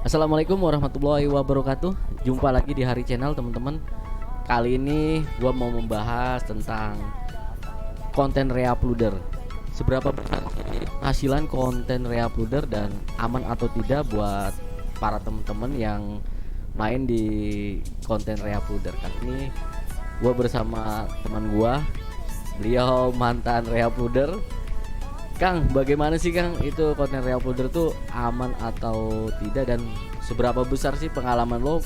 Assalamualaikum warahmatullahi wabarakatuh. Jumpa lagi di Hari Channel teman-teman. Kali ini gua mau membahas tentang konten reuploader. Seberapa besar hasilan konten reuploader dan aman atau tidak buat para teman-teman yang main di konten reuploader. Kali ini gua bersama teman gua. Beliau mantan reuploader. Kang, bagaimana sih Kang itu konten reuploader tuh aman atau tidak, dan seberapa besar sih pengalaman lo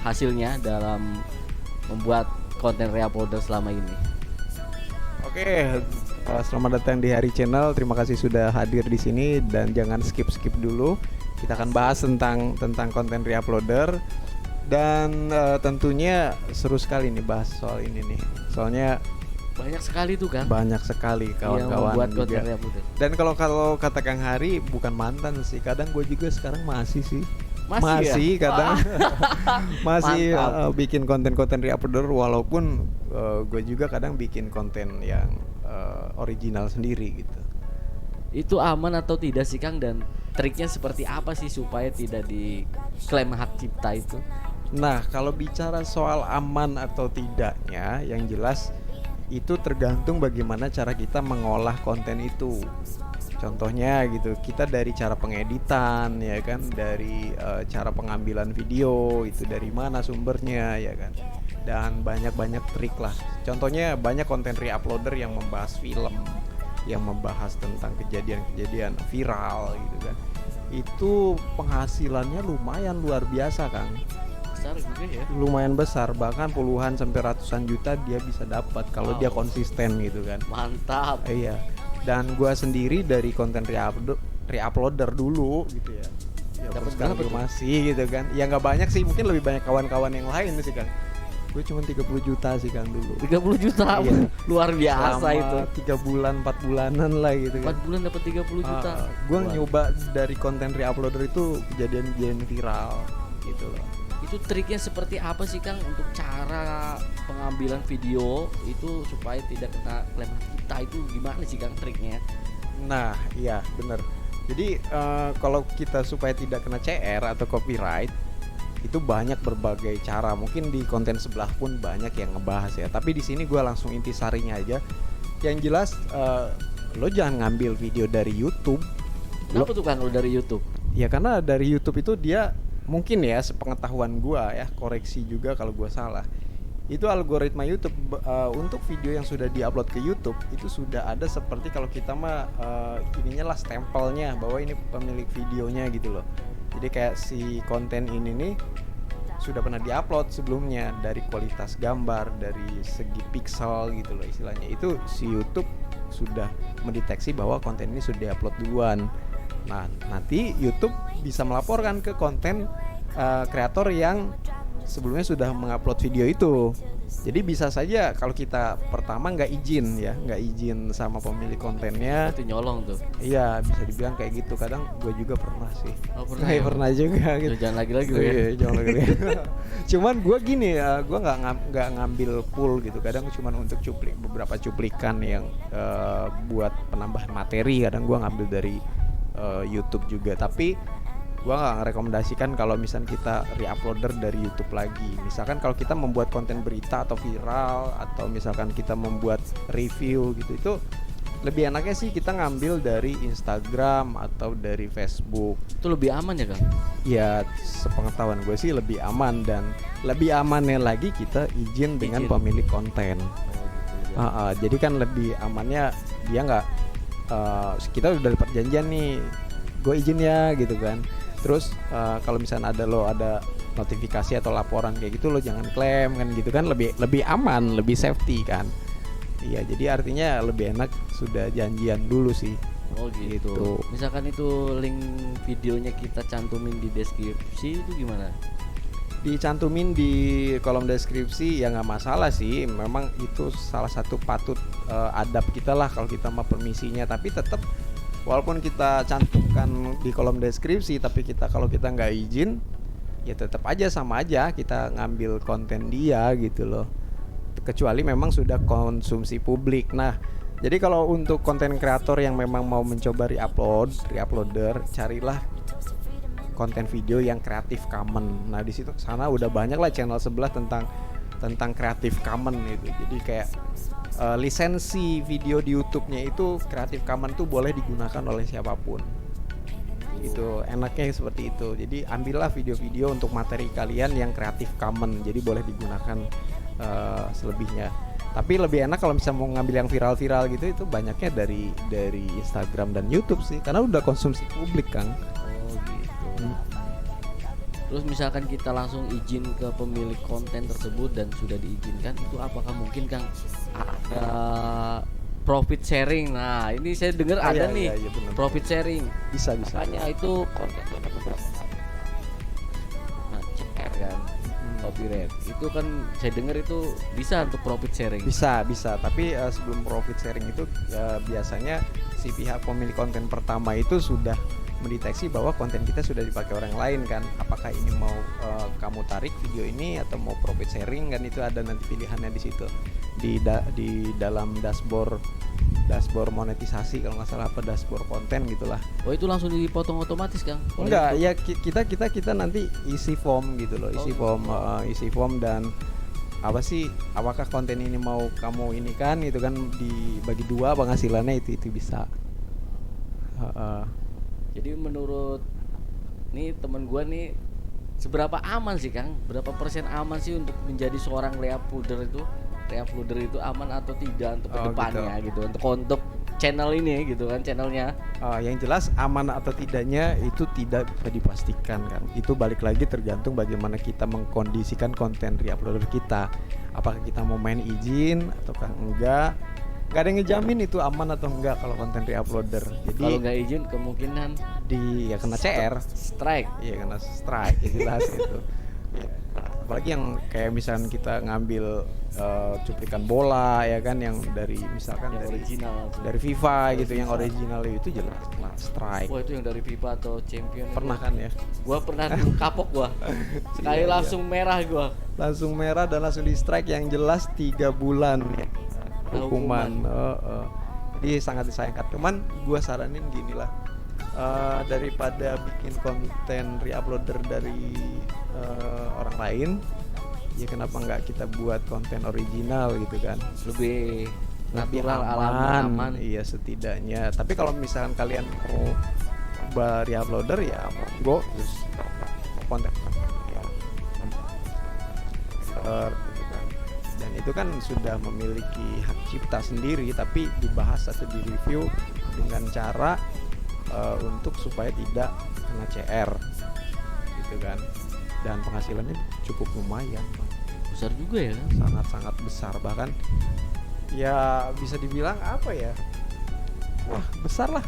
hasilnya dalam membuat konten reuploader selama ini? Oke, selamat datang di Hari Channel. Terima kasih sudah hadir di sini dan jangan skip dulu. Kita akan bahas tentang konten reuploader dan tentunya seru sekali nih bahas soal ini nih. Soalnya Banyak sekali tuh kan. banyak sekali kawan-kawan buat konten juga. reuploader. Dan kalau kata Kang Hari bukan mantan sih, kadang gue juga sekarang masih sih. Masih ya? Kadang masih Mantap. bikin konten reuploader walaupun gue juga kadang bikin konten yang original sendiri gitu. Itu aman atau tidak sih Kang, dan triknya seperti apa sih supaya tidak diklaim hak cipta itu? Nah, kalau bicara soal aman atau tidaknya, yang jelas itu tergantung bagaimana cara kita mengolah konten itu. Contohnya gitu, kita dari cara pengeditan ya kan, dari cara pengambilan video itu dari mana sumbernya ya kan, dan banyak trik lah. Contohnya banyak konten reuploader yang membahas film, yang membahas tentang kejadian-kejadian viral gitu kan. Itu penghasilannya lumayan luar biasa Kang. Besar juga ya. Lumayan besar, bahkan puluhan sampai ratusan juta dia bisa dapat kalau Wow. dia konsisten gitu kan. Mantap. Iya. Dan gua sendiri dari konten reuploader dulu gitu ya. Ya Dapat sekarang berapa gua tuh? masih gitu kan. Ya nggak banyak sih, mungkin lebih banyak kawan-kawan yang lain sih kan. Gue cuma 30 juta sih Kang dulu. 30 juta. Iya. Luar biasa Selama itu. 3 bulan 4 bulanan lah gitu 4 kan. bulan dapat 30 juta. Gue Wah. nyoba dari konten reuploader itu kejadian-kejadian viral gitu loh. Itu triknya seperti apa sih Kang untuk cara pengambilan video itu supaya tidak kena klaim hak cipta, itu gimana sih Kang triknya? Nah, iya bener. Jadi kalau kita supaya tidak kena CR atau copyright, itu banyak berbagai cara. Mungkin di konten sebelah pun banyak yang ngebahas ya. Tapi di sini gue langsung intisarinya aja. Yang jelas lo jangan ngambil video dari YouTube. Kenapa tuh Kang kalau dari YouTube? Ya karena dari YouTube itu dia mungkin ya, sepengetahuan gue ya, koreksi juga kalau gue salah. Itu algoritma YouTube untuk video yang sudah diupload ke YouTube itu sudah ada seperti kalau kita mah ininya lah stempelnya bahwa ini pemilik videonya gitu loh. Jadi kayak si konten ini nih sudah pernah diupload sebelumnya, dari kualitas gambar, dari segi pixel gitu loh istilahnya. Itu si YouTube sudah mendeteksi bahwa konten ini sudah diupload duluan. Nah, nanti YouTube bisa melaporkan ke konten kreator yang sebelumnya sudah mengupload video itu. Jadi bisa saja kalau kita pertama nggak izin sama pemilik kontennya. Itu nyolong tuh. Iya, bisa dibilang kayak gitu. Kadang gue juga pernah sih. Oh, pernah Saya ya? pernah juga gitu. Jangan lagi-lagi ya. Iya, jangan lagi. Cuman gue gini ya, gue nggak ngambil full gitu. Kadang cuman untuk beberapa cuplikan yang buat penambahan materi. Kadang gue ngambil dari YouTube juga. Tapi gue nggak merekomendasikan kalau misalnya kita reuploader dari YouTube lagi. Misalkan kalau kita membuat konten berita atau viral, atau misalkan kita membuat review gitu, itu lebih enaknya sih kita ngambil dari Instagram atau dari Facebook. Itu lebih aman ya Kang? Ya sepengetahuan gue sih lebih aman, dan lebih amannya lagi kita izin dengan pemilik konten. Jadi kan lebih amannya dia nggak kita udah dapat perjanjian nih, gue izin ya gitu kan. Terus kalau misalnya ada notifikasi atau laporan kayak gitu, lo jangan klaim kan gitu kan, lebih aman, lebih safety kan. Iya, jadi artinya lebih enak sudah janjian dulu sih. Oh gitu. Misalkan itu link videonya kita cantumin di deskripsi, itu gimana? Dicantumin di kolom deskripsi ya nggak masalah sih. Memang itu salah satu patut adab kita lah kalau kita mau permisinya. Tapi tetap walaupun kita cantumkan di kolom deskripsi, tapi kalau kita nggak izin, ya tetap aja sama aja kita ngambil konten dia gitu loh. Kecuali memang sudah konsumsi publik. Nah, jadi kalau untuk konten kreator yang memang mau mencoba reuploader, carilah konten video yang Creative Commons. Nah di situ sana udah banyak lah channel sebelah tentang Creative Commons itu. Jadi kayak lisensi video di YouTube-nya itu Creative Commons tuh boleh digunakan oleh siapapun. Itu enaknya seperti itu. Jadi ambillah video-video untuk materi kalian yang Creative Commons, jadi boleh digunakan selebihnya. Tapi lebih enak kalau misalnya mau ngambil yang viral-viral gitu, itu banyaknya dari Instagram dan YouTube sih, karena udah konsumsi publik, Kang. Oh gitu. Terus misalkan kita langsung izin ke pemilik konten tersebut dan sudah diizinkan, itu apakah mungkin Kang ada profit sharing? Nah ini saya dengar ada nih bener. profit sharing. Bisa. Makanya itu konten kan copyright itu kan saya dengar itu bisa untuk profit sharing. Bisa. Tapi sebelum profit sharing itu biasanya si pihak pemilik konten pertama itu sudah mendeteksi bahwa konten kita sudah dipakai orang lain kan. Apakah ini mau kamu tarik video ini atau mau profit sharing, kan itu ada nanti pilihannya di situ di dalam dashboard monetisasi kalau nggak salah, apa dashboard konten gitulah. Oh itu langsung dipotong otomatis Kang? Enggak, ya kita nanti isi form gitu loh, isi form dan apa sih, apakah konten ini mau kamu ini kan gitu kan, dibagi dua penghasilannya itu bisa. Jadi menurut nih teman gua nih, seberapa aman sih Kang? Berapa persen aman sih untuk menjadi seorang reuploader itu? Reuploader itu aman atau tidak untuk kedepannya gitu. Untuk channel ini gitu kan, channelnya. Yang jelas aman atau tidaknya itu tidak bisa dipastikan kan. Itu balik lagi tergantung bagaimana kita mengkondisikan konten reuploader kita. Apakah kita mau main izin ataukah enggak? Gak ada yang ngejamin itu aman atau enggak kalau konten reuploader. Jadi kalau nggak izin kemungkinan kena CR, strike. Iya kena strike, ya jelas itu. Ya. Apalagi yang kayak misalnya kita ngambil cuplikan bola ya kan, yang dari misalkan yang dari original dari FIFA gitu, yang original itu jelas kena strike. Wah itu yang dari FIFA atau Champion Pernah kan ya? Gua pernah kapok gua. Sekali Iya. langsung merah gua. Langsung merah dan langsung di strike, yang jelas 3 bulan ya. Hukuman. Jadi sangat disayangkan. Cuman gua saranin gini lah. Daripada bikin konten reuploader dari orang lain, ya kenapa nggak kita buat konten original gitu kan, Lebih lebih natural, alami, aman. Iya setidaknya. Tapi kalau misalkan kalian mau reuploader ya monggo, terus konten ya, dan itu kan sudah memiliki hak cipta sendiri, tapi dibahas atau direview dengan cara untuk supaya tidak kena CR gitu kan, dan penghasilannya cukup lumayan, Besar juga ya kan? sangat-sangat besar, bahkan ya bisa dibilang apa ya, wah besar lah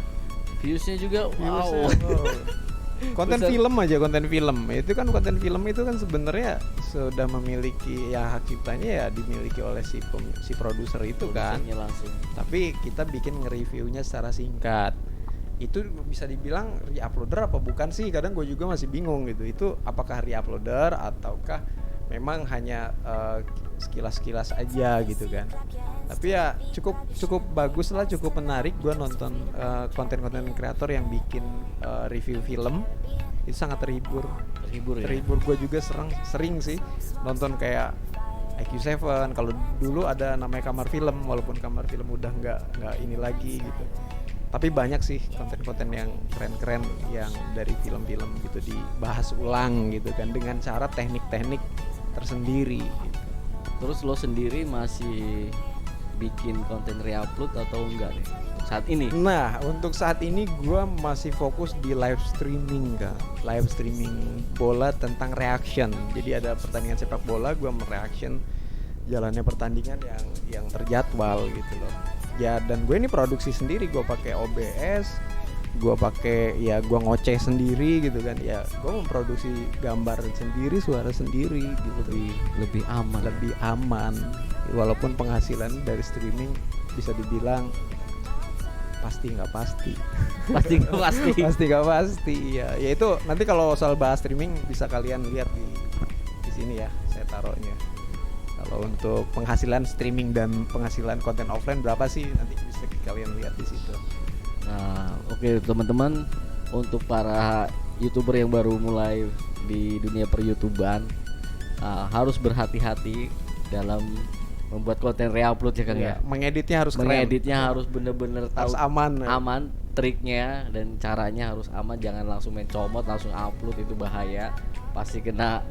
Viewsnya juga wow. konten Besar. film itu kan, konten film itu kan sebenarnya sudah memiliki ya hak ciptanya ya dimiliki oleh si produser itu kan, Produsernya langsung. tapi kita bikin nge-reviewnya secara singkat. Itu bisa dibilang reuploader apa bukan sih, kadang gue juga masih bingung gitu, itu apakah reuploader ataukah memang hanya sekilas-sekilas aja gitu kan. Tapi ya cukup bagus lah, cukup menarik. Gue nonton konten-konten kreator yang bikin review film itu sangat terhibur ya. Gue juga sering sih nonton kayak IQ7. Kalau dulu ada namanya Kamar Film, walaupun Kamar Film udah nggak ini lagi gitu, tapi banyak sih konten-konten yang keren-keren yang dari film-film gitu dibahas ulang gitu kan, dengan cara teknik-teknik tersendiri gitu. Terus lo sendiri masih bikin konten reupload atau enggak nih saat ini? Nah untuk saat ini gue masih fokus di live streaming kan, live streaming bola tentang reaction. Jadi ada pertandingan sepak bola, gue mereaction jalannya pertandingan yang terjadwal gitu loh. Ya dan gue ini produksi sendiri, gue pakai OBS, gue pakai ya gue ngoceh sendiri gitu kan, ya gue memproduksi gambar sendiri, suara sendiri gitu. Lebih aman. Walaupun penghasilan dari streaming bisa dibilang pasti nggak pasti nggak pasti ya itu nanti kalau soal bahas streaming bisa kalian lihat di sini ya, saya taruhnya. Kalau untuk penghasilan streaming dan penghasilan konten offline berapa sih, nanti bisa kalian lihat di situ. Nah, oke teman-teman, untuk para YouTuber yang baru mulai di dunia per-YouTuban harus berhati-hati dalam membuat konten reupload ya Kang ya. Mengeditnya harus keren. Mengeditnya harus bener-bener tahu Harus aman. aman triknya dan caranya harus aman, jangan langsung main comot langsung upload, itu bahaya, pasti kena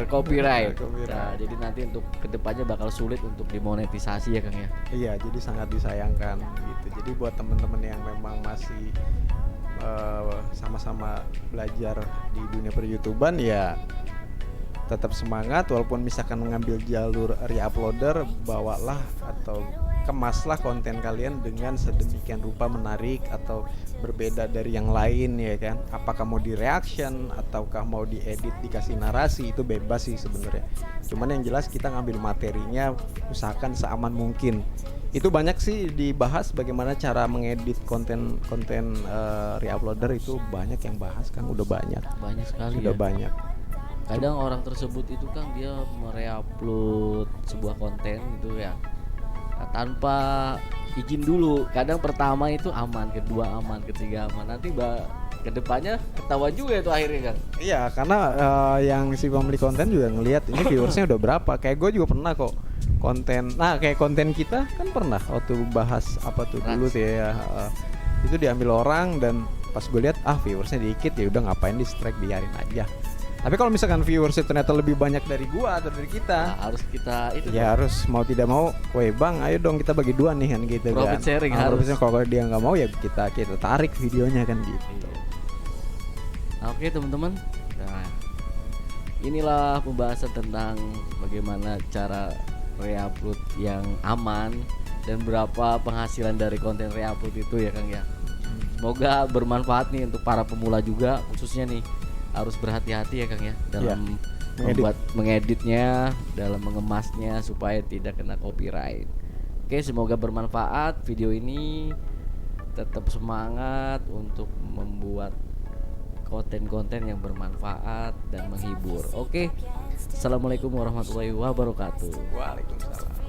copyright. Nah, jadi nanti untuk kedepannya bakal sulit untuk dimonetisasi ya Kang ya. Iya, jadi sangat disayangkan gitu. Jadi buat teman-teman yang memang masih sama-sama belajar di dunia per-YouTuban ya tetap semangat, walaupun misalkan mengambil jalur reuploader, bawalah atau kemaslah konten kalian dengan sedemikian rupa menarik atau berbeda dari yang lain ya kan. Apakah mau di reaction ataukah mau diedit dikasih narasi, itu bebas sih sebenarnya. Cuman yang jelas kita ngambil materinya usahakan seaman mungkin. Itu banyak sih dibahas bagaimana cara mengedit konten reuploader, itu banyak yang bahas kan, udah banyak sekali udah ya. banyak. Kadang orang tersebut itu Kang dia mereupload sebuah konten gitu ya, tanpa izin dulu. Kadang pertama itu aman, kedua aman, ketiga aman, nanti kedepannya ketahuan juga itu akhirnya kan. Iya, karena yang si pemilik konten juga ngelihat ini viewersnya udah berapa. Kayak gue juga pernah kok konten, nah kayak konten kita kan pernah waktu bahas apa tuh dulu tuh ya, itu diambil orang dan pas gue lihat viewersnya dikit, ya udah ngapain di strike, biarin aja. Tapi kalau misalkan viewersnya ternyata lebih banyak dari gua atau dari kita, harus kita itu ya harus mau tidak mau, weh bang, ayo dong kita bagi dua nih kan gitu. Profit kan. sharing harus. Kalau dia nggak mau ya kita tarik videonya kan gitu. Oke teman-teman, nah, inilah pembahasan tentang bagaimana cara reupload yang aman dan berapa penghasilan dari konten reupload itu ya Kang ya. Semoga bermanfaat nih untuk para pemula juga, khususnya nih harus berhati-hati ya Kang ya dalam mengeditnya, dalam mengemasnya supaya tidak kena copyright. Oke, semoga bermanfaat video ini. Tetap semangat untuk membuat konten-konten yang bermanfaat dan menghibur. Oke, assalamualaikum warahmatullahi wabarakatuh. Waalaikumsalam.